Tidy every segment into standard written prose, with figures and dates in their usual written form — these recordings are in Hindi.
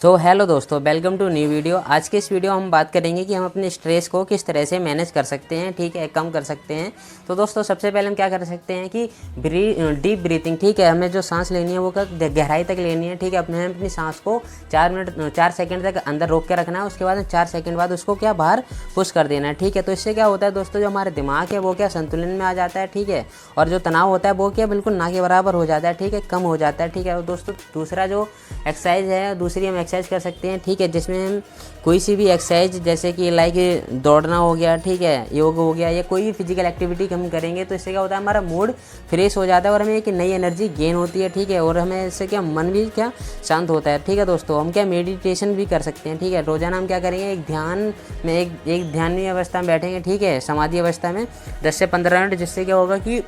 हेलो दोस्तों, वेलकम टू न्यू वीडियो। आज के इस वीडियो हम बात करेंगे कि हम अपने स्ट्रेस को किस तरह से मैनेज कर सकते हैं, ठीक है, कम कर सकते हैं। तो दोस्तों सबसे पहले हम क्या कर सकते हैं कि डीप ब्रीथिंग, ठीक है, हमें जो सांस लेनी है वो गहराई तक लेनी है, ठीक है। हमें अपनी सांस को 4 सेकंड तक अंदर रोक के रखना है, उसके बाद 4 सेकंड बाद उसको क्या बाहर पुश कर देना है, ठीक है। तो इससे क्या होता है दोस्तों, जो हमारे दिमाग है वो क्या संतुलन में आ जाता है, ठीक है, और जो तनाव होता है वो क्या बिल्कुल ना के बराबर हो जाता है, ठीक है, कम हो जाता है, ठीक है। और दोस्तों दूसरा जो एक्सरसाइज है, दूसरी हम एक्सरसाइज कर सकते हैं, ठीक है, जिसमें हम कोई सी भी एक्सरसाइज जैसे कि लाइक दौड़ना हो गया, ठीक है, योग हो गया, या कोई भी फिजिकल एक्टिविटी हम करेंगे तो इससे क्या होता है हमारा मूड फ्रेश हो जाता है और हमें एक नई एनर्जी गेन होती है, ठीक है, और हमें इससे क्या मन भी क्या शांत होता है, ठीक है। दोस्तों हम क्या मेडिटेशन भी कर सकते हैं, ठीक है। रोजाना हम क्या करेंगे, एक ध्यान में एक ध्यान अवस्था में बैठेंगे, ठीक है, समाधि अवस्था में 10 से 15 मिनट, जिससे क्या होगा कि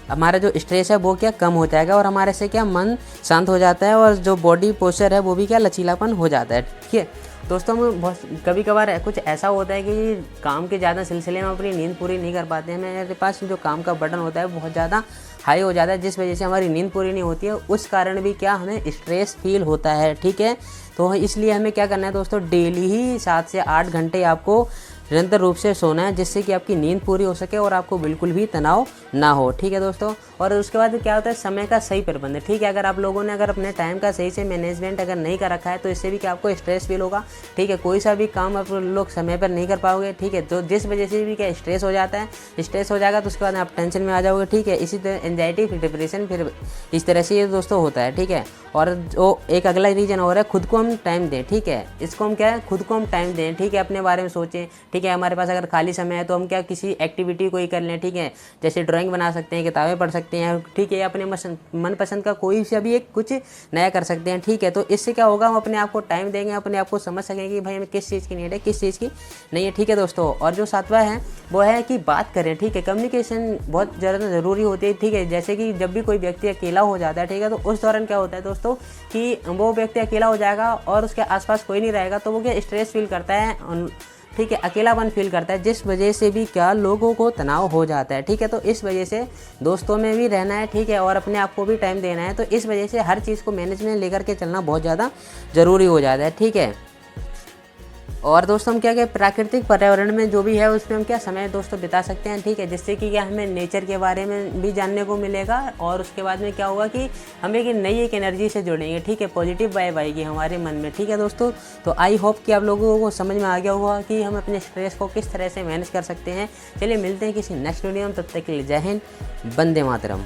हमारा जो स्ट्रेस है वो क्या कम हो जाएगा और हमारे से क्या मन शांत हो जाता है और जो बॉडी पोस्चर है वो भी क्या लचीलापन हो जाता है, ठीक है। दोस्तों हम बहुत कभी कभार कुछ ऐसा होता है कि काम के ज़्यादा सिलसिले में अपनी नींद पूरी नहीं कर पाते हैं, मेरे पास जो काम का बटन होता है बहुत ज़्यादा हाई हो जाता है, जिस वजह से हमारी नींद पूरी नहीं होती है, उस कारण भी क्या हमें स्ट्रेस फील होता है, ठीक है। तो इसलिए हमें क्या करना है दोस्तों, डेली ही 7 से 8 घंटे आपको निरंतर रूप से सोना है, जिससे कि आपकी नींद पूरी हो सके और आपको बिल्कुल भी तनाव ना हो, ठीक है दोस्तों। और उसके बाद क्या होता है, समय का सही प्रबंधन, ठीक है। अगर आप लोगों ने अगर अपने टाइम का सही से मैनेजमेंट अगर नहीं कर रखा है तो इससे भी क्या आपको स्ट्रेस फील होगा, ठीक है। कोई सा भी काम आप लोग समय पर नहीं कर पाओगे, ठीक है, तो जिस वजह से भी क्या स्ट्रेस हो जाता है, स्ट्रेस हो जाएगा तो उसके बाद आप टेंशन में आ जाओगे, ठीक है। इसी तरह एंजाइटी, फिर डिप्रेशन, फिर इस तरह से ये दोस्तों होता है, ठीक है। और जो एक अगला रीजन हो रहा है, खुद को हम टाइम दें, ठीक है, इसको हम क्या है, खुद को हम टाइम दें, ठीक है, अपने बारे में सोचें, ठीक है। हमारे पास अगर खाली समय है तो हम क्या किसी एक्टिविटी कोई कर लें, ठीक है, जैसे ड्राइंग बना सकते हैं, किताबें पढ़ सकते हैं, ठीक है, अपने मनपसंद का कोई सा भी एक कुछ नया कर सकते हैं, ठीक है। तो इससे क्या होगा, हम अपने आप को टाइम देंगे, अपने आप को समझ सकेंगे कि भाई हमें किस चीज़ की नीड है, किस चीज़ की नहीं है, ठीक है दोस्तों। और जो सातवां है वो है कि बात करें, ठीक है, कम्युनिकेशन बहुत ज़्यादा ज़रूरी होती है, ठीक है। जैसे कि जब भी कोई व्यक्ति अकेला हो जाता है, ठीक है, तो उस दौरान क्या होता है दोस्तों कि वो व्यक्ति अकेला हो जाएगा और उसके आसपास कोई नहीं रहेगा, तो वो क्या स्ट्रेस फील करता है, ठीक है, अकेलापन फील करता है, जिस वजह से भी क्या लोगों को तनाव हो जाता है, ठीक है। तो इस वजह से दोस्तों में भी रहना है, ठीक है, और अपने आप को भी टाइम देना है, तो इस वजह से हर चीज़ को मैनेज में लेकर के चलना बहुत ज़्यादा ज़रूरी हो जाता है, ठीक है। और दोस्तों हम क्या प्राकृतिक पर्यावरण में जो भी है उसमें हम क्या समय दोस्तों बिता सकते हैं, ठीक है, जिससे कि क्या हमें नेचर के बारे में भी जानने को मिलेगा और उसके बाद में क्या होगा कि हम एक नई एनर्जी से जुड़ेंगे, ठीक है, पॉजिटिव वाइब आएगी हमारे मन में, ठीक है दोस्तों। तो आई होप कि आप लोगों को समझ में आ गया होगा कि हम अपने स्ट्रेस को किस तरह से मैनेज कर सकते हैं। चलिए मिलते हैं किसी नेक्स्ट वीडियो में, तब तक के लिए जय हिंद, वंदे मातरम।